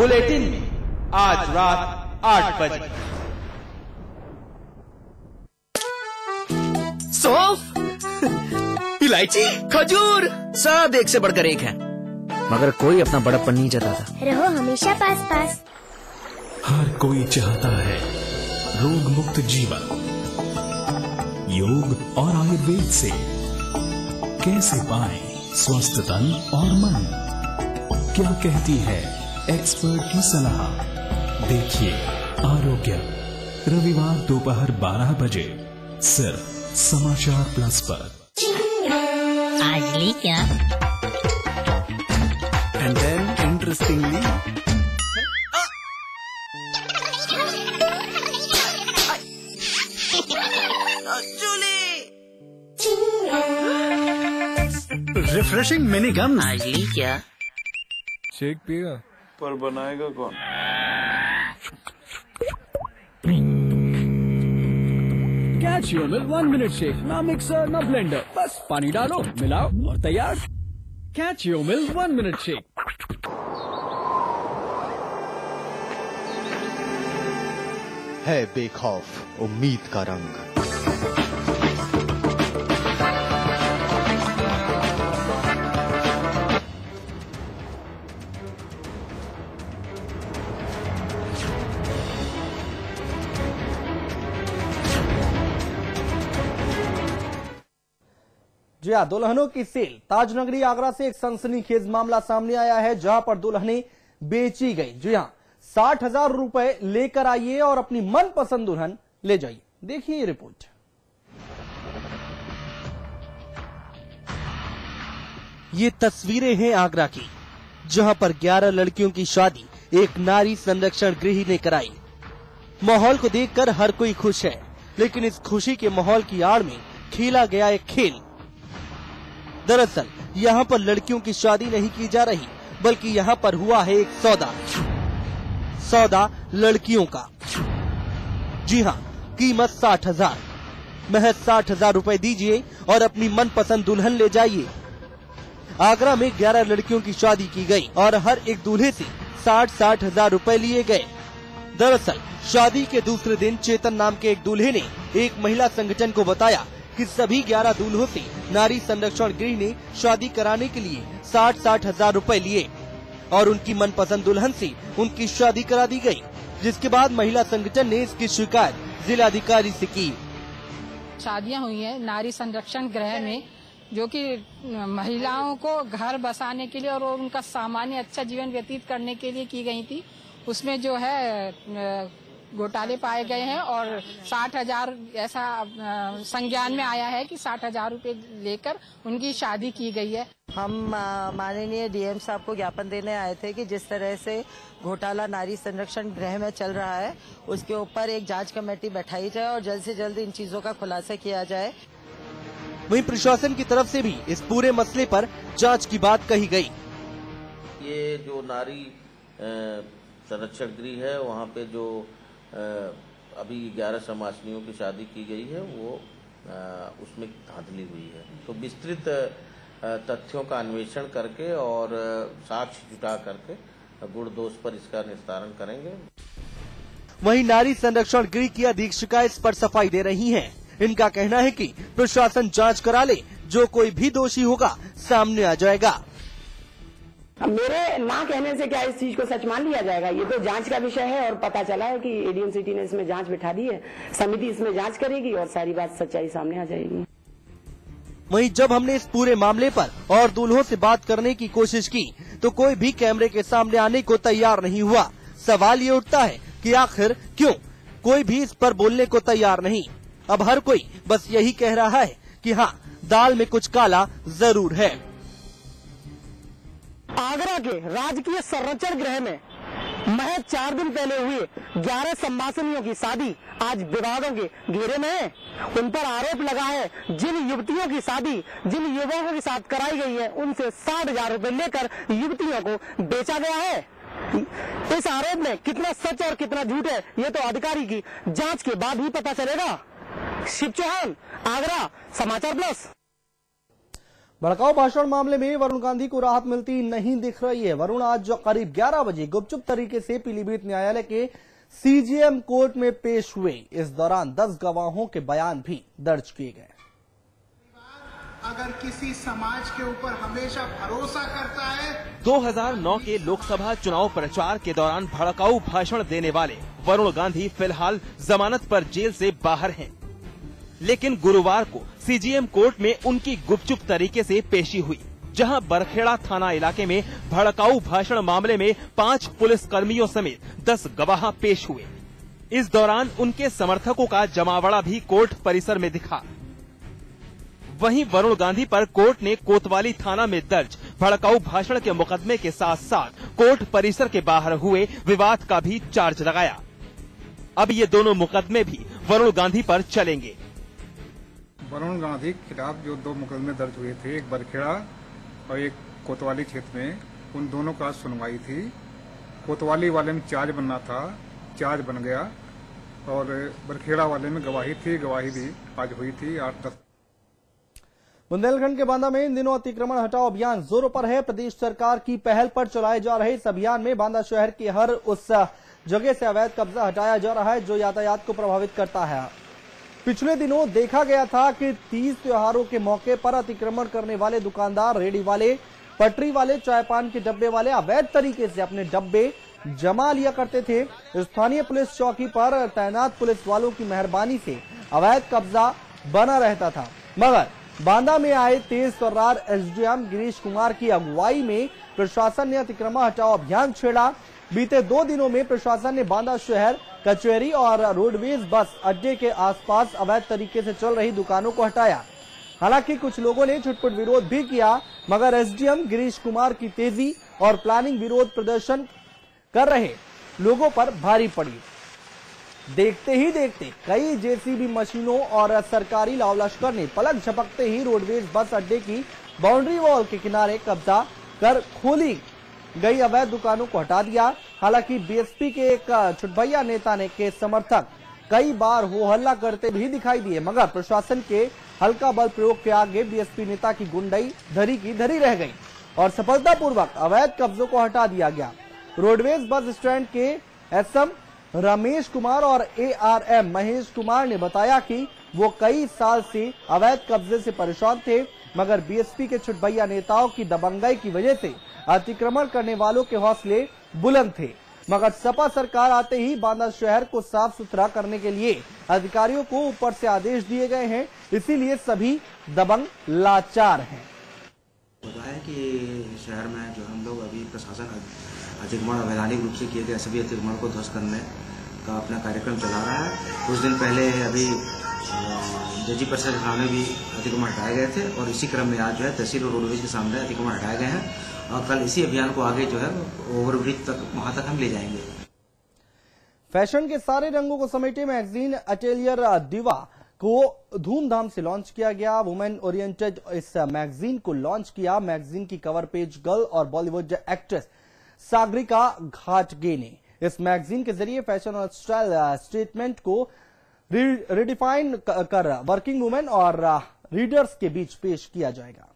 Bulletin में आज रात 8 बजे। सौंफ, इलायची, खजूर, सब एक से बढ़कर एक है, मगर कोई अपना बड़प्पन नहीं जताता। रहो हमेशा पास पास। हर कोई चाहता है रोग मुक्त जीवन। योग और आयुर्वेद से कैसे पाएं स्वस्थ तन और मन? क्या कहती है एक्सपर्ट की सलाह? देखिए आरोग्य, रविवार दोपहर 12 बजे सिर्फ समाचार प्लस पर। आज ली क्या? And then interestingly refreshing mini gum. आज ली क्या? शेक पिएगा पर बनाएगा कौन? Catch your milk 1 minute shake, ना मिक्सर ना ब्लेंडर, बस पानी डालो, मिलाओ और तैयार। Catch your milk 1 minute shake. है बेखौफ उम्मीद का रंग। जी हाँ, दुल्हनों की सेल। ताजनगरी आगरा से एक सनसनीखेज मामला सामने आया है, जहां पर दुल्हनें बेची गई। जी हाँ, 60,000 रुपए लेकर आइए और अपनी मनपसंद दुल्हन ले जाइए। देखिए ये रिपोर्ट। ये तस्वीरें हैं आगरा की, जहां पर 11 लड़कियों की शादी एक नारी संरक्षण गृह ने कराई। माहौल को देखकर हर कोई खुश है, लेकिन इस खुशी के माहौल की आड़ में खेला गया एक खेल। दरअसल यहाँ पर लड़कियों की शादी नहीं की जा रही, बल्कि यहाँ पर हुआ है एक सौदा लड़कियों का। जी हाँ, कीमत 60,000, महज 60,000 रुपए दीजिए और अपनी मनपसंद दुल्हन ले जाइए। आगरा में 11 लड़कियों की शादी की गई और हर एक दूल्हे से 60,000 रुपए लिए गए। दरअसल शादी के दूसरे दिन चेतन नाम के एक दूल्हे ने एक महिला संगठन को बताया कि सभी 11 दूल्हों से नारी संरक्षण गृह ने शादी कराने के लिए 60,000 रुपए लिए और उनकी मनपसंद दुल्हन से उनकी शादी करा दी गई, जिसके बाद महिला संगठन ने इसकी शिकायत जिलाधिकारी से की। शादियां हुई हैं नारी संरक्षण गृह में, जो कि महिलाओं को घर बसाने के लिए और उनका सामान्य अच्छा जीवन व्यतीत करने के लिए की गई थी। उसमें जो है घोटाले पाए गए हैं और 60,000 ऐसा संज्ञान में आया है कि 60,000 रुपए लेकर उनकी शादी की गई है। हम माननीय डीएम साहब को ज्ञापन देने आए थे कि जिस तरह से घोटाला नारी संरक्षण गृह में चल रहा है, उसके ऊपर एक जांच कमेटी बैठाई जाए और जल्द से जल्द इन चीजों का खुलासा किया जाए। वहीं प्रशासन की तरफ से भी इस पूरे मसले पर जांच की बात कही गई। ये जो नारी संरक्षण गृह है, वहाँ पे जो अभी 11 समाजनियों की शादी की गई है, वो उसमें धांधली हुई है। तो विस्तृत तथ्यों का अन्वेषण करके और साक्ष्य जुटा करके गुण दोष पर इसका निस्तारण करेंगे। वहीं नारी संरक्षण गृह की अधीक्षिका इस पर सफाई दे रही हैं। इनका कहना है कि प्रशासन जांच करा ले, जो कोई भी दोषी होगा सामने आ जाएगा। मेरे ना कहने से क्या इस चीज को सच मान लिया जाएगा? ये तो जांच का विषय है और पता चला है कि एडीएम सिटी ने इसमें जांच बिठा दी है। समिति इसमें जांच करेगी और सारी बात सच्चाई सामने आ जाएगी। वहीं जब हमने इस पूरे मामले पर और दूल्हों से बात करने की कोशिश की, तो कोई भी कैमरे के सामने आने को तैयार नहीं हुआ। सवाल ये उठता है कि आखिर क्यों कोई भी इस पर बोलने को तैयार नहीं। अब हर कोई बस यही कह रहा है कि हाँ, दाल में कुछ काला जरूर है। आगरा के राजकीय संरक्षण गृह में महज 4 दिन पहले हुए 11 संवासिनियों की शादी आज विवादों के घेरे में है। उन पर आरोप लगा है जिन युवतियों की शादी जिन युवकों के साथ कराई गई है, उनसे 60,000 रुपए लेकर युवतियों को बेचा गया है। इस आरोप में कितना सच और कितना झूठ है, ये तो अधिकारी की जांच के बाद ही पता चलेगा। शिव चौहान, आगरा, समाचार प्लस। भड़काऊ भाषण मामले में वरुण गांधी को राहत मिलती नहीं दिख रही है। वरुण आज करीब 11 बजे गुपचुप तरीके से पीलीभीत न्यायालय के सीजेएम कोर्ट में पेश हुए। इस दौरान 10 गवाहों के बयान भी दर्ज किए गए। अगर किसी समाज के ऊपर हमेशा भरोसा करता है। 2009 के लोकसभा चुनाव प्रचार के दौरान भड़काऊ भाषण देने वाले वरुण गांधी फिलहाल जमानत पर जेल से बाहर हैं। लेकिन गुरुवार को सीजेएम कोर्ट में उनकी गुपचुप तरीके से पेशी हुई, जहां बरखेड़ा थाना इलाके में भड़काऊ भाषण मामले में 5 पुलिस कर्मियों समेत 10 गवाह पेश हुए। इस दौरान उनके समर्थकों का जमावड़ा भी कोर्ट परिसर में दिखा। वहीं वरुण गांधी पर कोर्ट ने कोतवाली थाना में दर्ज भड़काऊ भाषण के मुकदमे के साथ साथ कोर्ट परिसर के बाहर हुए विवाद का भी चार्ज लगाया। अब ये दोनों मुकदमे भी वरुण गांधी पर चलेंगे। वरुण गांधी के खिलाफ जो 2 मुकदमे दर्ज हुए थे, एक बरखेड़ा और एक कोतवाली क्षेत्र में, उन दोनों का सुनवाई थी। कोतवाली वाले में चार्ज बनना था, चार्ज बन गया, और बरखेड़ा वाले में गवाही थी, गवाही भी आज हुई थी 8-10। बुंदेलखंड के बांदा में इन दिनों अतिक्रमण हटाओ अभियान जोरों पर है। प्रदेश सरकार की पहल पर चलाए जा रहे इस अभियान में बांदा शहर की हर उस जगह से अवैध कब्जा हटाया जा रहा है जो यातायात को प्रभावित करता है। पिछले दिनों देखा गया था कि 30 त्योहारों के मौके पर अतिक्रमण करने वाले दुकानदार, रेडी वाले, पटरी वाले, चाय पान के डब्बे वाले अवैध तरीके से अपने डब्बे जमा लिया करते थे। स्थानीय पुलिस चौकी पर तैनात पुलिस वालों की मेहरबानी से अवैध कब्जा बना रहता था, मगर बांदा में आए तेज तर्रार एसडीएम गिरीश कुमार की अगुवाई में प्रशासन ने अतिक्रमण हटाओ अभियान छेड़ा। बीते 2 दिनों में प्रशासन ने बांदा शहर, कचहरी और रोडवेज बस अड्डे के आसपास अवैध तरीके से चल रही दुकानों को हटाया। हालांकि कुछ लोगों ने छुटपुट विरोध भी किया, मगर एसडीएम गिरीश कुमार की तेजी और प्लानिंग विरोध प्रदर्शन कर रहे लोगों पर भारी पड़ी। देखते ही देखते कई जेसीबी मशीनों और सरकारी लाव लश्कर ने पलक झपकते ही रोडवेज बस अड्डे की बाउंड्री वॉल के किनारे कब्जा कर खोली गई अवैध दुकानों को हटा दिया। हालांकि बीएसपी के एक छुटभैया नेता ने के समर्थक कई बार हो हल्ला करते भी दिखाई दिए, मगर प्रशासन के हल्का बल प्रयोग के आगे बीएसपी नेता की गुंडई धरी की धरी रह गई और सफलतापूर्वक अवैध कब्जों को हटा दिया गया। रोडवेज बस स्टैंड के एसएम रमेश कुमार और एआरएम महेश कुमार ने बताया कि वो कई साल से अवैध कब्जे से परेशान थे, मगर बीएसपी के छुटभैया नेताओं की दबंगाई की वजह से अतिक्रमण करने वालों के हौसले बुलंद थे। मगर सपा सरकार आते ही बांदा शहर को साफ सुथरा करने के लिए अधिकारियों को ऊपर से आदेश दिए गए हैं, इसीलिए सभी दबंग लाचार हैं। बताया कि शहर में जो हम लोग अभी प्रशासन अतिक्रमण अवैधानिक रूप से किए गए सभी अतिक्रमण को ध्वस्त करने का अपना कार्यक्रम चला रहा है। कुछ दिन पहले अभी जजी परिषद थाने भी अतिक्रमण हटाए गए थे और इसी क्रम में आज जो है तहसील और रोडवेज के सामने अतिक्रमण हटाए गए हैं और कल इसी अभियान को आगे जो है ओवरब्रिज तक वहां तक हम ले जाएंगे। फैशन के सारे रंगों को समेटे मैगजीन अटेलियर दिवा को धूमधाम से लॉन्च किया गया। वुमेन ओरिएंटेड इस मैगजीन को लॉन्च किया। मैगजीन की कवर पेज गर्ल और बॉलीवुड एक्ट्रेस सागरिका घाटगे ने। इस मैगजीन के जरिए फैशन और स्टाइल स्टेटमेंट को रिडिफाइन कर वर्किंग वुमेन और रीडर्स के बीच पेश किया जाएगा।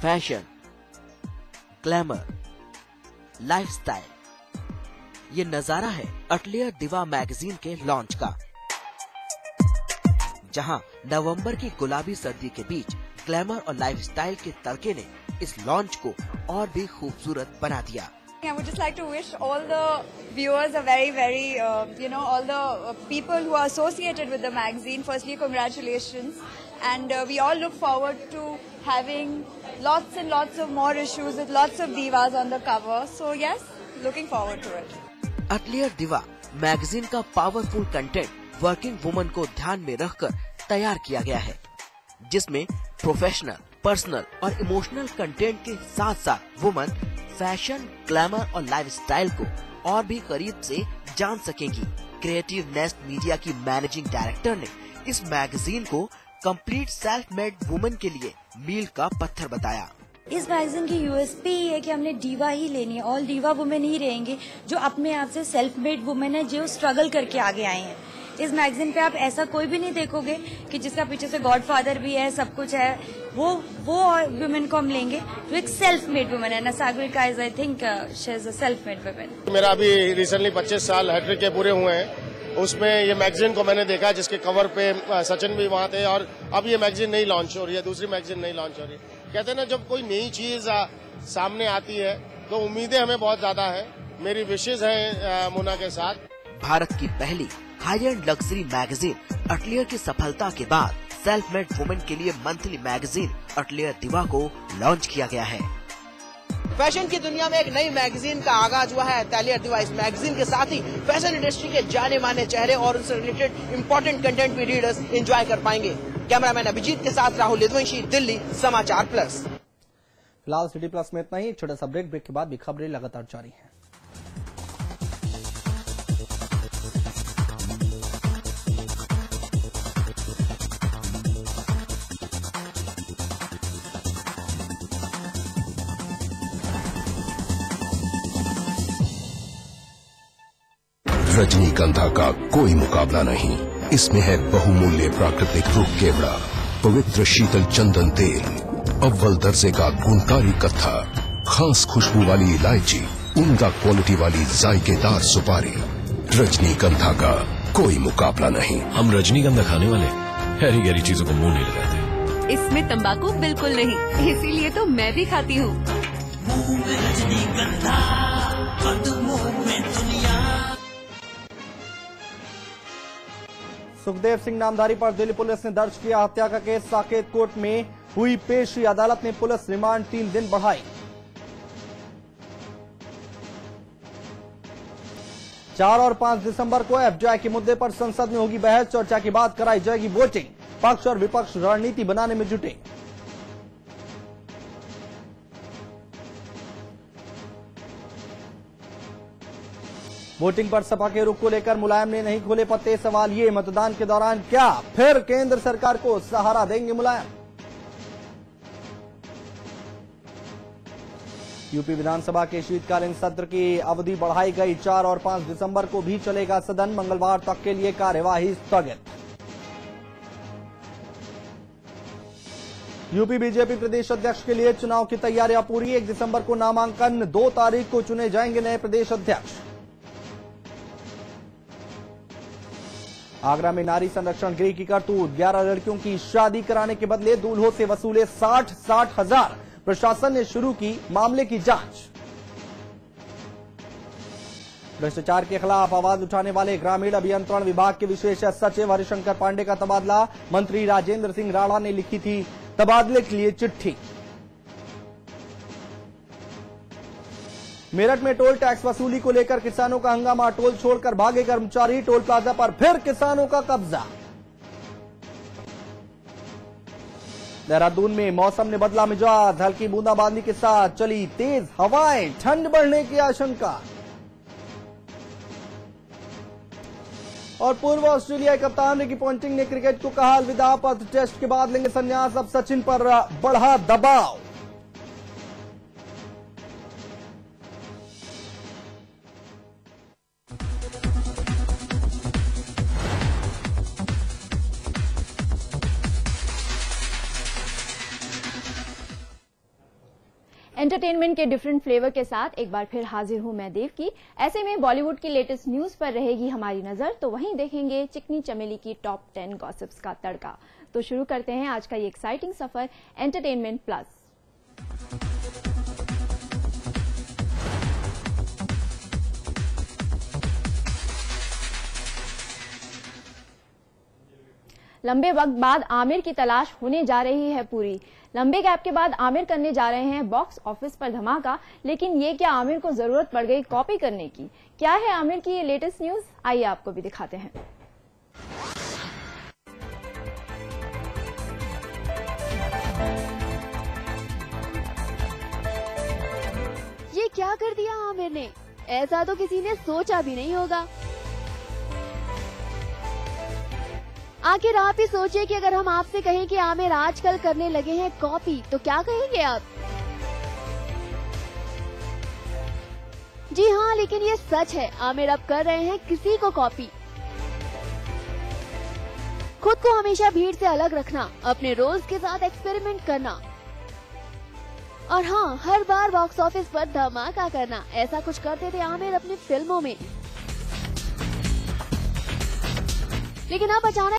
फैशन, ग्लैमर, लाइफस्टाइल, ये नजारा है अटलियर दिवा मैगजीन के लॉन्च का, जहां नवंबर की गुलाबी सर्दी के बीच ग्लैमर और लाइफस्टाइल के तड़के ने इस लॉन्च को और भी खूबसूरत बना दिया। I would just like to wish all the viewers a very, all the people who are associated with the magazine, firstly, congratulations. And we all look forward to having lots and lots of more issues with lots of divas on the cover. So yes, looking forward to it. अटलियर दिवा magazine का powerful content working woman को ध्यान में रखकर तैयार किया गया है, जिसमें प्रोफेशनल, पर्सनल और इमोशनल कंटेंट के साथ साथ वुमन फैशन, ग्लैमर और लाइफस्टाइल को और भी करीब से जान सकेंगी। क्रिएटिव नेस्ट मीडिया की मैनेजिंग डायरेक्टर ने इस मैगजीन को कंप्लीट सेल्फ मेड वुमन के लिए मील का पत्थर बताया। इस मैगजीन की यूएसपी ही है कि हमने डीवा ही लेनी है। ऑल डीवा वुमेन ही रहेंगे जो अपने आप से सेल्फ मेड वुमेन है, जो स्ट्रगल करके आगे आए हैं। इस मैगजीन पे आप ऐसा कोई भी नहीं देखोगे कि जिसका पीछे से गॉडफादर भी है, सब कुछ है। वो वुमेन को हम लेंगे जो एक सेल्फ मेड वुमेन है। नासागरिका is I think she is a self made women. मेरा अभी रिसेंटली 25 साल हैट्रिक के पूरे हुए हैं। उसमें ये मैगजीन को मैंने देखा जिसके कवर पे सचिन भी वहाँ थे, और अब ये मैगजीन नहीं लॉन्च हो रही है, दूसरी मैगजीन नहीं लॉन्च हो रही है। कहते हैं ना, जब कोई नई चीज सामने आती है तो उम्मीदें हमें बहुत ज्यादा है। मेरी विशेष है मोना के साथ। भारत की पहली हाई एंड लग्जरी मैगजीन अटलियर की सफलता के बाद सेल्फ मेड वुमेन के लिए मंथली मैगजीन अटलियर दिवा को लॉन्च किया गया है। फैशन की दुनिया में एक नई मैगजीन का आगाज हुआ है अटलियर दिवा। इस मैगजीन के साथ ही फैशन इंडस्ट्री के जाने माने चेहरे और उनसे रिलेटेड इम्पोर्टेंट कंटेंट भी रीडर्स एंजॉय कर पाएंगे। कैमरामैन अभिजीत के साथ राहुल यदुवंशी, दिल्ली समाचार प्लस। फिलहाल सिटी प्लस में इतना ही। एक छोटा सा ब्रेक के बाद भी खबरें लगातार जारी हैं। रजनीगंधा का कोई मुकाबला नहीं। इसमें है बहुमूल्य प्राकृतिक रूप केवड़ा, पवित्र शीतल चंदन तेल, अव्वल दर्जे का गुणकारी कत्था, खास खुशबू वाली इलायची, उम्दा क्वालिटी वाली जायकेदार सुपारी। रजनीगंधा का कोई मुकाबला नहीं। हम रजनीगंधा खाने वाले हैरी गैरी चीजों को मुंह नहीं लगाते। इसमें तंबाकू बिल्कुल नहीं, इसीलिए तो मैं भी खाती हूँ। सुखदेव सिंह नामधारी पर दिल्ली पुलिस ने दर्ज किया हत्या का केस। साकेत कोर्ट में हुई पेशी। अदालत ने पुलिस रिमांड 3 दिन बढ़ाई। 4 और 5 दिसंबर को एफडीआई के मुद्दे पर संसद में होगी बहस। चर्चा के बाद कराई जाएगी वोटिंग। पक्ष और विपक्ष रणनीति बनाने में जुटे। वोटिंग पर सपा के रुख को लेकर मुलायम ने नहीं खोले पत्ते। सवाल ये, मतदान के दौरान क्या फिर केंद्र सरकार को सहारा देंगे मुलायम? यूपी विधानसभा के शीतकालीन सत्र की अवधि बढ़ाई गई। 4 और 5 दिसंबर को भी चलेगा सदन। मंगलवार तक के लिए कार्यवाही स्थगित। यूपी बीजेपी प्रदेश अध्यक्ष के लिए चुनाव की तैयारियां पूरी। 1 दिसंबर को नामांकन, 2 तारीख को चुने जाएंगे नए प्रदेश अध्यक्ष। आगरा में नारी संरक्षण गृह की करतूत। 11 लड़कियों की शादी कराने के बदले दूल्हों से वसूले 60 हजार। प्रशासन ने शुरू की मामले की जांच। भ्रष्टाचार के खिलाफ आवाज उठाने वाले ग्रामीण अभियंत्रण विभाग के विशेष सचिव हरिशंकर पांडे का तबादला। मंत्री राजेंद्र सिंह राणा ने लिखी थी तबादले के लिए चिट्ठी। मेरठ में टोल टैक्स वसूली को लेकर किसानों का हंगामा। टोल छोड़कर भागे कर्मचारी। टोल प्लाजा पर फिर किसानों का कब्जा। देहरादून में मौसम ने बदला मिजाज। हल्की बूंदाबांदी के साथ चली तेज हवाएं। ठंड बढ़ने की आशंका। और पूर्व ऑस्ट्रेलियाई कप्तान रिकी पॉन्टिंग ने क्रिकेट को कहा अलविदा। पर टेस्ट के बाद लेंगे संन्यास। अब सचिन पर बढ़ा दबाव। एंटरटेनमेंट के डिफरेंट फ्लेवर के साथ एक बार फिर हाजिर हूं मैं देव की। ऐसे में बॉलीवुड की लेटेस्ट न्यूज पर रहेगी हमारी नजर, तो वहीं देखेंगे चिकनी चमेली की टॉप 10 गॉसिप्स का तड़का। तो शुरू करते हैं आज का ये एक्साइटिंग सफर एंटरटेनमेंट प्लस। लंबे वक्त बाद आमिर की तलाश होने जा रही है पूरी। लंबे गैप के बाद आमिर करने जा रहे हैं बॉक्स ऑफिस पर धमाका। लेकिन ये क्या आमिर को जरूरत पड़ गई कॉपी करने की? क्या है आमिर की ये लेटेस्ट न्यूज? आइए आपको भी दिखाते हैं। ये क्या कर दिया आमिर ने? ऐसा तो किसी ने सोचा भी नहीं होगा। आखिर आप ही सोचिए कि अगर हम आपसे कहें कि आमिर आजकल करने लगे हैं कॉपी, तो क्या कहेंगे आप? जी हाँ, लेकिन ये सच है, आमिर अब कर रहे हैं किसी को कॉपी। खुद को हमेशा भीड़ से अलग रखना, अपने रोल्स के साथ एक्सपेरिमेंट करना और हाँ, हर बार बॉक्स ऑफिस पर धमाका करना, ऐसा कुछ करते थे आमिर अपनी फिल्मों में। लेकिन अब अचानक